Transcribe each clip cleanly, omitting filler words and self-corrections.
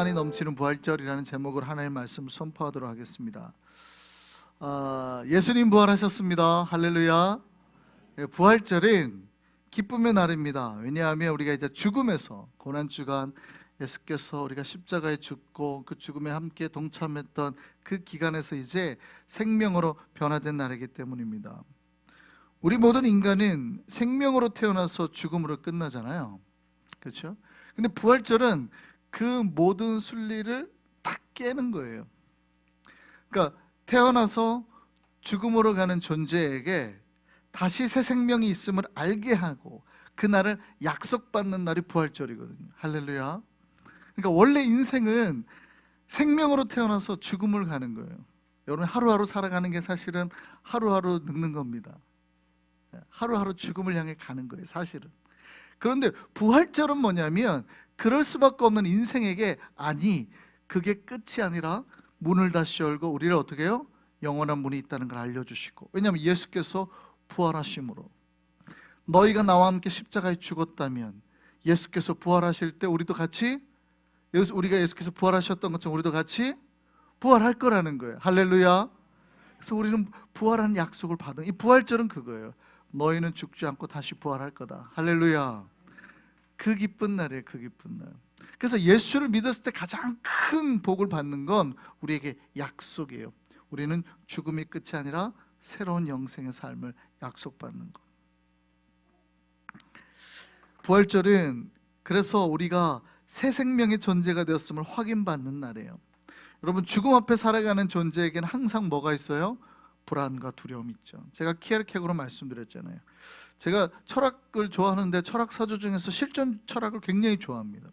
평안이 넘치는 부활절이라는 제목으로 하나님의 말씀을 선포하도록 하겠습니다. 예수님 부활하셨습니다. 할렐루야. 부활절은 기쁨의 날입니다. 왜냐하면 우리가 이제 죽음에서 고난주간 예수께서 우리가 십자가에 죽고 그 죽음에 함께 동참했던 그 기간에서 이제 생명으로 변화된 날이기 때문입니다. 우리 모든 인간은 생명으로 태어나서 죽음으로 끝나잖아요. 그렇죠? 근데 부활절은 그 모든 순리를 다 깨는 거예요. 그러니까 태어나서 죽음으로 가는 존재에게 다시 새 생명이 있음을 알게 하고 그날을 약속받는 날이 부활절이거든요. 할렐루야. 그러니까 원래 인생은 생명으로 태어나서 죽음을 가는 거예요. 여러분, 하루하루 살아가는 게 사실은 하루하루 늙는 겁니다. 하루하루 죽음을 향해 가는 거예요, 사실은. 그런데 부활절은 뭐냐면 그럴 수밖에 없는 인생에게, 아니 그게 끝이 아니라 문을 다시 열고 우리를 어떻게 해요? 영원한 문이 있다는 걸 알려주시고, 왜냐하면 예수께서 부활하심으로 너희가 나와 함께 십자가에 죽었다면 예수께서 부활하실 때 우리도 같이, 우리가 예수께서 부활하셨던 것처럼 우리도 같이 부활할 거라는 거예요. 할렐루야. 그래서 우리는 부활하는 약속을 받은, 이 부활절은 그거예요. 너희는 죽지 않고 다시 부활할 거다. 할렐루야. 그 기쁜 날이에요. 그 기쁜 날. 그래서 예수를 믿었을 때 가장 큰 복을 받는 건 우리에게 약속이에요. 우리는 죽음이 끝이 아니라 새로운 영생의 삶을 약속받는 것. 부활절은 그래서 우리가 새 생명의 존재가 되었음을 확인받는 날이에요. 여러분, 죽음 앞에 살아가는 존재에게는 항상 뭐가 있어요? 불안과 두려움이 있죠. 제가 키에르케고로 말씀드렸잖아요. 제가 철학을 좋아하는데 철학 사주 중에서 실존 철학을 굉장히 좋아합니다.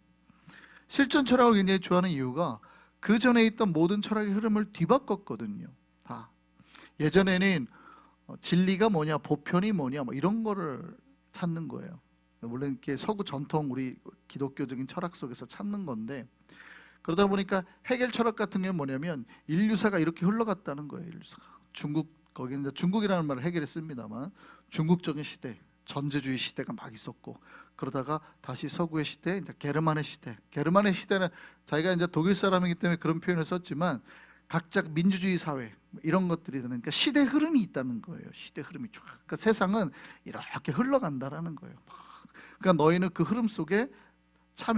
실존 철학을 굉장히 좋아하는 이유가 그 전에 있던 모든 철학의 흐름을 뒤바꿨거든요. 다. 예전에는 진리가 뭐냐, 보편이 뭐냐, 뭐 이런 거를 찾는 거예요. 물론 이렇게 서구 전통 우리 기독교적인 철학 속에서 찾는 건데, 그러다 보니까 해겔 철학 같은 경우는 뭐냐면 인류사가 이렇게 흘러갔다는 거예요. 인류사가 거기는 이제 중국이라는 말을 해결해 씁니다만, 중국적인 시대, 전제주의 시대가 막 있었고, 그러다가 다시 서구의 시대, 이제 게르만의 시대. 게르만의 시대는 자기가 이제 독일 사람이기 때문에 그런 표현을 썼지만 각자 민주주의 사회 이런 것들이 되는, 그러니까 시대 흐름이 있다는 거예요. 시대 흐름이 쫙. 그러니까 세상은 이렇게 흘러간다라는 거예요. 그러니까 너희는 그 흐름 속에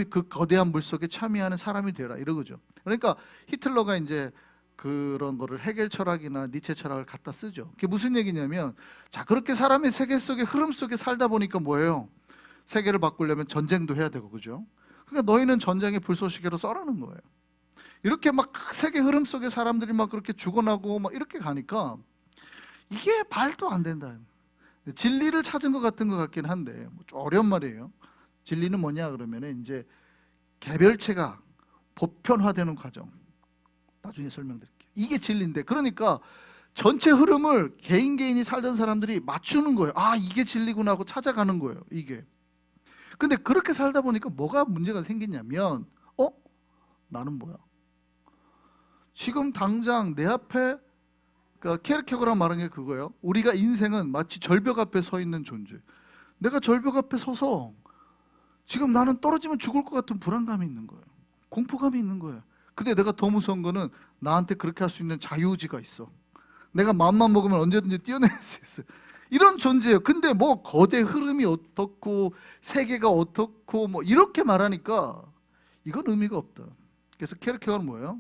그 거대한 물 속에 참여하는 사람이 되라, 이러죠. 그러니까 히틀러가 이제 그런 거를 해겔 철학이나 니체 철학을 갖다 쓰죠. 그게 무슨 얘기냐면, 자, 그렇게 사람의 세계 속에 흐름 속에 살다 보니까 뭐예요? 세계를 바꾸려면 전쟁도 해야 되고, 그죠? 그러니까 너희는 전쟁의 불쏘시개로 써라는 거예요. 이렇게 막 세계 흐름 속에 사람들이 막 그렇게 죽어나고 막 이렇게 가니까 이게 말도 안 된다. 진리를 찾은 것 같은 것 같긴 한데 좀 어려운 말이에요. 진리는 뭐냐 그러면 이제 개별체가 보편화되는 과정. 나중에 설명드릴게요. 이게 진리인데, 그러니까 전체 흐름을 개인이 살던 사람들이 맞추는 거예요. 아, 이게 진리구나 하고 찾아가는 거예요, 이게. 근데 그렇게 살다 보니까 뭐가 문제가 생기냐면, 나는 뭐야? 지금 당장 내 앞에, 그러니까 케르케고라 말한 게 그거예요. 우리가 인생은 마치 절벽 앞에 서 있는 존재. 내가 절벽 앞에 서서 지금 나는 떨어지면 죽을 것 같은 불안감이 있는 거예요. 공포감이 있는 거예요. 근데 내가 더 무서운 거는 나한테 그렇게 할 수 있는 자유의지가 있어. 내가 마음만 먹으면 언제든지 뛰어낼 수 있어요. 이런 존재예요. 근데 뭐 거대 흐름이 어떻고 세계가 어떻고 뭐 이렇게 말하니까 이건 의미가 없다. 그래서 케르케고는 뭐예요?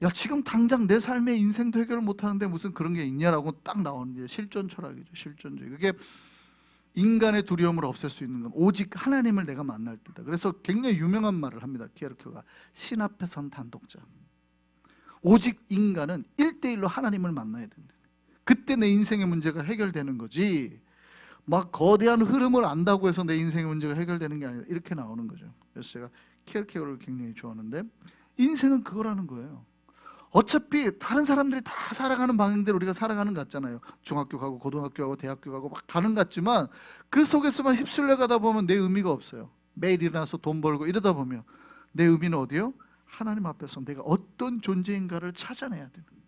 야, 지금 당장 내 삶의 인생도 해결을 못하는데 무슨 그런 게 있냐라고 딱 나오는 게 실존 철학이죠. 실존주의. 그게 인간의 두려움을 없앨 수 있는 건 오직 하나님을 내가 만날 때다. 그래서 굉장히 유명한 말을 합니다. 키에르케고가 신 앞에 선 단독자. 오직 인간은 1대1로 하나님을 만나야 된다. 그때 내 인생의 문제가 해결되는 거지, 막 거대한 흐름을 안다고 해서 내 인생의 문제가 해결되는 게 아니라 이렇게 나오는 거죠. 그래서 제가 키에르케고를 굉장히 좋아하는데, 인생은 그거라는 거예요. 어차피 다른 사람들이 다 살아가는 방향대로 우리가 살아가는 것 같잖아요. 중학교 가고 고등학교 가고 대학교 가고 막 가는 것 같지만 그 속에서만 휩쓸려 가다 보면 내 의미가 없어요. 매일 일어나서 돈 벌고 이러다 보면 내 의미는 어디요? 하나님 앞에서 내가 어떤 존재인가를 찾아내야 되는 거예요.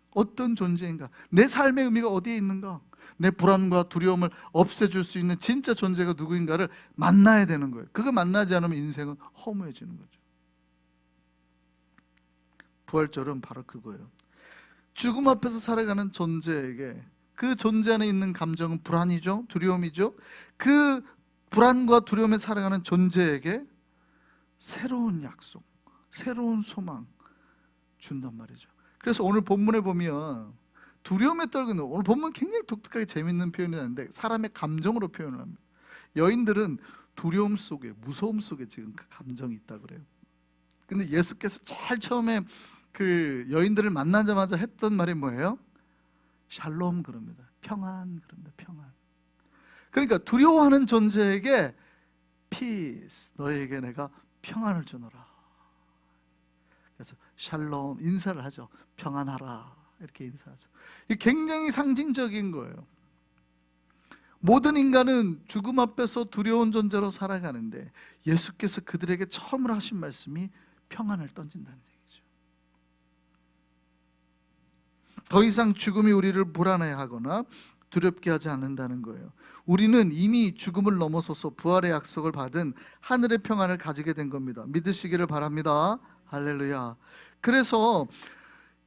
어떤 존재인가, 내 삶의 의미가 어디에 있는가, 내 불안과 두려움을 없애줄 수 있는 진짜 존재가 누구인가를 만나야 되는 거예요. 그거 만나지 않으면 인생은 허무해지는 거죠. 부활절은 바로 그거예요. 죽음 앞에서 살아가는 존재에게 그 존재 안에 있는 감정은 불안이죠, 두려움이죠. 그 불안과 두려움에 살아가는 존재에게 새로운 약속, 새로운 소망 준단 말이죠. 그래서 오늘 본문에 보면 두려움에 떨고, 오늘 본문 굉장히 독특하게 재밌는 표현이 나는데 사람의 감정으로 표현을 합니다. 여인들은 두려움 속에, 무서움 속에 지금 그 감정이 있다 그래요. 근데 예수께서 제일 처음에 그 여인들을 만나자마자 했던 말이 뭐예요? 샬롬 그럽니다. 평안 그럽니다. 평안. 그러니까 두려워하는 존재에게 피스, 너에게 내가 평안을 주노라. 그래서 샬롬 인사를 하죠. 평안하라 이렇게 인사하죠. 이게 굉장히 상징적인 거예요. 모든 인간은 죽음 앞에서 두려운 존재로 살아가는데 예수께서 그들에게 처음으로 하신 말씀이 평안을 던진다는 얘기죠. 더 이상 죽음이 우리를 불안해하거나 두렵게 하지 않는다는 거예요. 우리는 이미 죽음을 넘어서서 부활의 약속을 받은 하늘의 평안을 가지게 된 겁니다. 믿으시기를 바랍니다. 할렐루야. 그래서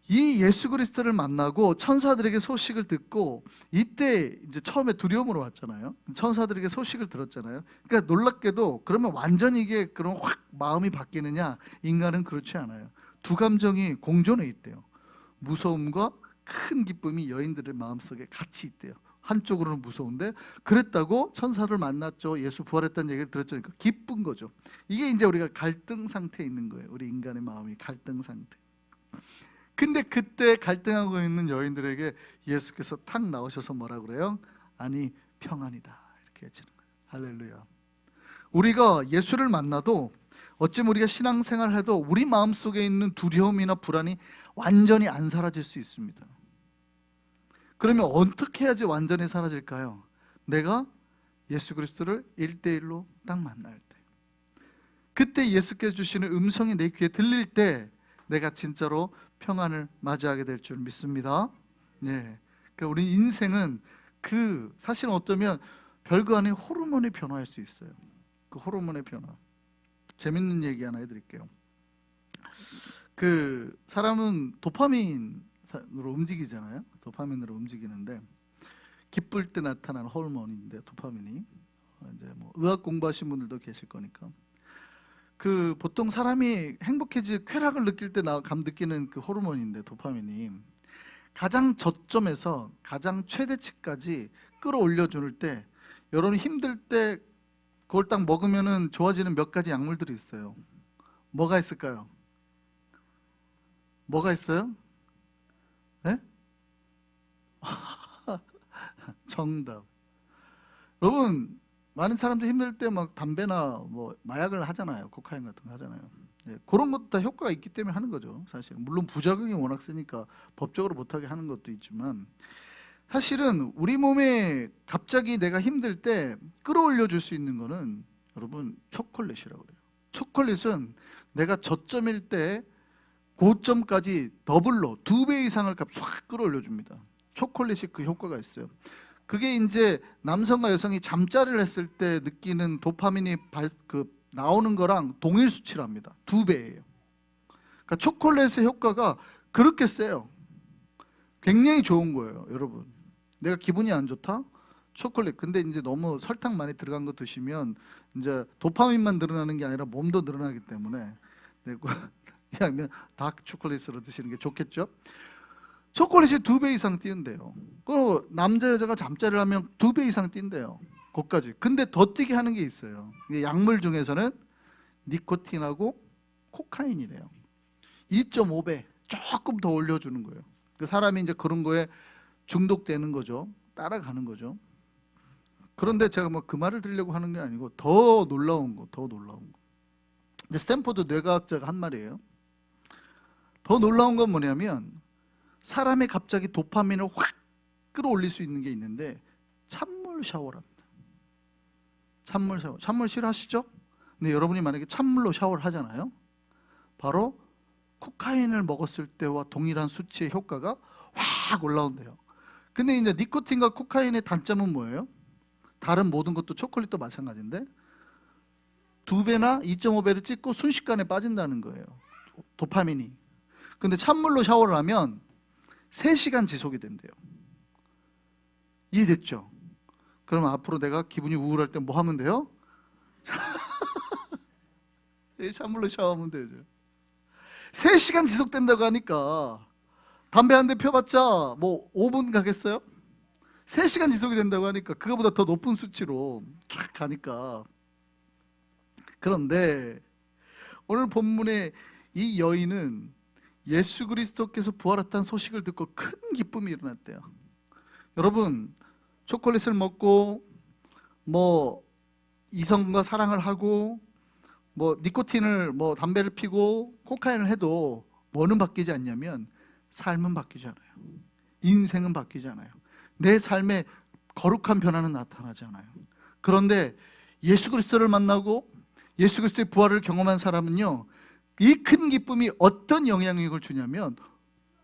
이 예수 그리스도를 만나고 천사들에게 소식을 듣고, 이때 이제 처음에 두려움으로 왔잖아요. 천사들에게 소식을 들었잖아요. 그러니까 놀랍게도 그러면 완전히 이게 그럼 확 마음이 바뀌느냐? 인간은 그렇지 않아요. 두 감정이 공존해 있대요. 무서움과 큰 기쁨이 여인들의 마음속에 같이 있대요. 한쪽으로는 무서운데 그랬다고 천사를 만났죠. 예수 부활했다는 얘기를 들었죠. 그러니까 기쁜 거죠. 이게 이제 우리가 갈등 상태에 있는 거예요. 우리 인간의 마음이 갈등 상태. 근데 그때 갈등하고 있는 여인들에게 예수께서 탁 나오셔서 뭐라 그래요? 아니 평안이다 이렇게 해주는 거예요. 할렐루야. 우리가 예수를 만나도 어쩌면 우리가 신앙생활을 해도 우리 마음속에 있는 두려움이나 불안이 완전히 안 사라질 수 있습니다. 그러면 어떻게 해야지 완전히 사라질까요? 내가 예수 그리스도를 1대1로 딱 만날 때, 그때 예수께서 주시는 음성이 내 귀에 들릴 때 내가 진짜로 평안을 맞이하게 될 줄 믿습니다. 네. 그러니까 우리 인생은 사실은 어쩌면 별거 아닌 호르몬의 변화일 수 있어요. 그 호르몬의 변화. 재밌는 얘기 하나 해드릴게요. 그 사람은 도파민으로 움직이잖아요. 도파민으로 움직이는데 기쁠 때 나타나는 호르몬인데 도파민이 이제 뭐 의학 공부하신 분들도 계실 거니까 그 보통 사람이 쾌락을 느낄 때 느끼는 그 호르몬인데 도파민이 가장 저점에서 가장 최대치까지 끌어올려 줄 때, 여러분 힘들 때 그걸 딱 먹으면은 좋아지는 몇 가지 약물들이 있어요. 뭐가 있을까요? 뭐가 있어요? 네? 정답. 여러분 많은 사람들이 힘들 때 막 담배나 뭐 마약을 하잖아요. 코카인 같은 거 하잖아요. 네, 그런 것도 다 효과가 있기 때문에 하는 거죠. 사실 물론 부작용이 워낙 세니까 법적으로 못하게 하는 것도 있지만, 사실은 우리 몸에 갑자기 내가 힘들 때 끌어올려 줄 수 있는 거는 여러분 초콜릿이라고 그래요. 초콜릿은 내가 저점일 때 고점까지 더블로 2배 이상을 확 끌어올려 줍니다. 초콜릿이 그 효과가 있어요. 그게 이제 남성과 여성이 잠자리를 했을 때 느끼는 도파민이 나오는 거랑 동일 수치랍니다. 2배예요. 그러니까 초콜릿의 효과가 그렇게 세요. 굉장히 좋은 거예요, 여러분. 내가 기분이 안 좋다? 초콜릿. 근데 이제 너무 설탕 많이 들어간 거 드시면 이제 도파민만 늘어나는 게 아니라 몸도 늘어나기 때문에 그냥 다크 초콜릿으로 드시는 게 좋겠죠? 초콜릿이 2배 이상 뛴대요. 그리고 남자 여자가 잠자리를 하면 2배 이상 뛴대요. 거기까지. 근데 더 뛰게 하는 게 있어요. 약물 중에서는 니코틴하고 코카인이래요. 2.5배 조금 더 올려주는 거예요. 그 사람이 이제 그런 거에 중독되는 거죠. 따라가는 거죠. 그런데 제가 뭐 그 말을 드리려고 하는 게 아니고 더 놀라운 거. 이제 스탠포드 뇌과학자가 한 말이에요. 더 놀라운 건 뭐냐면 사람이 갑자기 도파민을 확 끌어올릴 수 있는 게 있는데 찬물 샤워랍니다. 찬물 샤워. 찬물 싫어하시죠? 근데 여러분이 만약에 찬물로 샤워를 하잖아요. 바로 코카인을 먹었을 때와 동일한 수치의 효과가 확 올라온대요. 근데 이제 니코틴과 코카인의 단점은 뭐예요? 다른 모든 것도 초콜릿도 마찬가지인데 2배나 2.5배를 찍고 순식간에 빠진다는 거예요. 도파민이. 근데 찬물로 샤워를 하면 3시간 지속이 된대요. 이해됐죠? 그러면 앞으로 내가 기분이 우울할 때 뭐 하면 돼요? 찬물로 샤워하면 되죠. 3시간 지속된다고 하니까 담배 한 대 펴봤자 뭐 5분 가겠어요? 3시간 지속이 된다고 하니까 그거보다 더 높은 수치로 쫙 가니까. 그런데 오늘 본문의 이 여인은 예수 그리스도께서 부활했다는 소식을 듣고 큰 기쁨이 일어났대요. 여러분, 초콜릿을 먹고 뭐 이성과 사랑을 하고 뭐 니코틴을 뭐 담배를 피고 코카인을 해도 뭐는 바뀌지 않냐면 삶은 바뀌잖아요. 인생은 바뀌잖아요. 내 삶에 거룩한 변화는 나타나지 않아요. 그런데 예수 그리스도를 만나고 예수 그리스도의 부활을 경험한 사람은요, 이 큰 기쁨이 어떤 영향력을 주냐면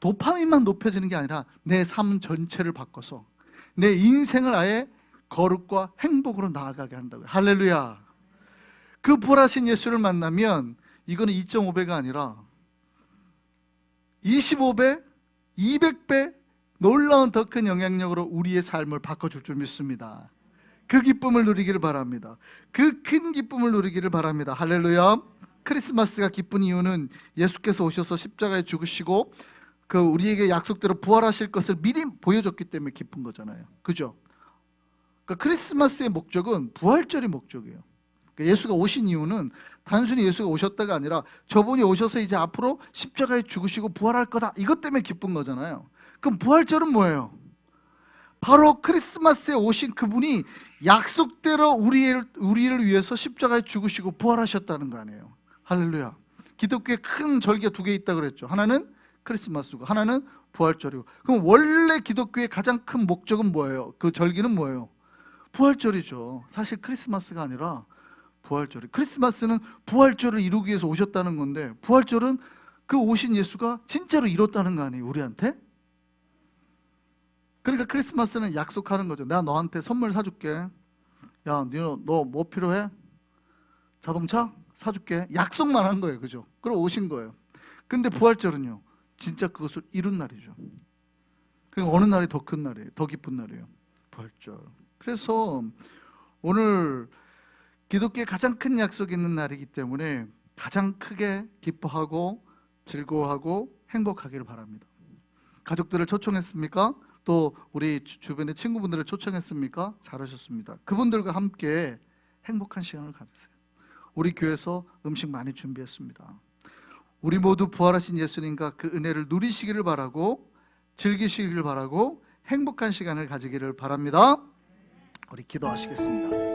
도파민만 높여지는 게 아니라 내 삶 전체를 바꿔서 내 인생을 아예 거룩과 행복으로 나아가게 한다고요. 할렐루야. 그 부활하신 예수를 만나면 이거는 2.5배가 아니라 25배, 200배 놀라운 더 큰 영향력으로 우리의 삶을 바꿔줄 줄 믿습니다. 그 기쁨을 누리기를 바랍니다. 그 큰 기쁨을 누리기를 바랍니다. 할렐루야. 크리스마스가 기쁜 이유는 예수께서 오셔서 십자가에 죽으시고 그 우리에게 약속대로 부활하실 것을 미리 보여줬기 때문에 기쁜 거잖아요. 그죠? 그러니까 크리스마스의 목적은 부활절이 목적이에요. 그러니까 예수가 오신 이유는 단순히 예수가 오셨다가 아니라 저분이 오셔서 이제 앞으로 십자가에 죽으시고 부활할 거다, 이것 때문에 기쁜 거잖아요. 그럼 부활절은 뭐예요? 바로 크리스마스에 오신 그분이 약속대로 우리를 위해서 십자가에 죽으시고 부활하셨다는 거 아니에요. 할렐루야. 기독교에 큰 절기가 2개 있다고 그랬죠. 하나는 크리스마스고 하나는 부활절이고. 그럼 원래 기독교의 가장 큰 목적은 뭐예요? 그 절기는 뭐예요? 부활절이죠. 사실 크리스마스가 아니라 부활절이. 크리스마스는 부활절을 이루기 위해서 오셨다는 건데 부활절은 그 오신 예수가 진짜로 이뤘다는 거 아니에요, 우리한테? 그러니까 크리스마스는 약속하는 거죠. 내가 너한테 선물 사줄게. 야, 너 뭐 필요해? 자동차? 사줄게. 약속만 한 거예요. 그죠? 그럼 오신 거예요. 근데 부활절은요, 진짜 그것을 이룬 날이죠. 그럼 어느 날이 더 큰 날이에요? 더 기쁜 날이에요? 부활절. 그래서 오늘 기독교의 가장 큰 약속이 있는 날이기 때문에 가장 크게 기뻐하고 즐거워하고 행복하기를 바랍니다. 가족들을 초청했습니까? 또 우리 주변의 친구분들을 초청했습니까? 잘하셨습니다. 그분들과 함께 행복한 시간을 가지세요. 우리 교회에서 음식 많이 준비했습니다. 우리 모두 부활하신 예수님과 그 은혜를 누리시기를 바라고 즐기시기를 바라고 행복한 시간을 가지기를 바랍니다. 우리 기도하시겠습니다.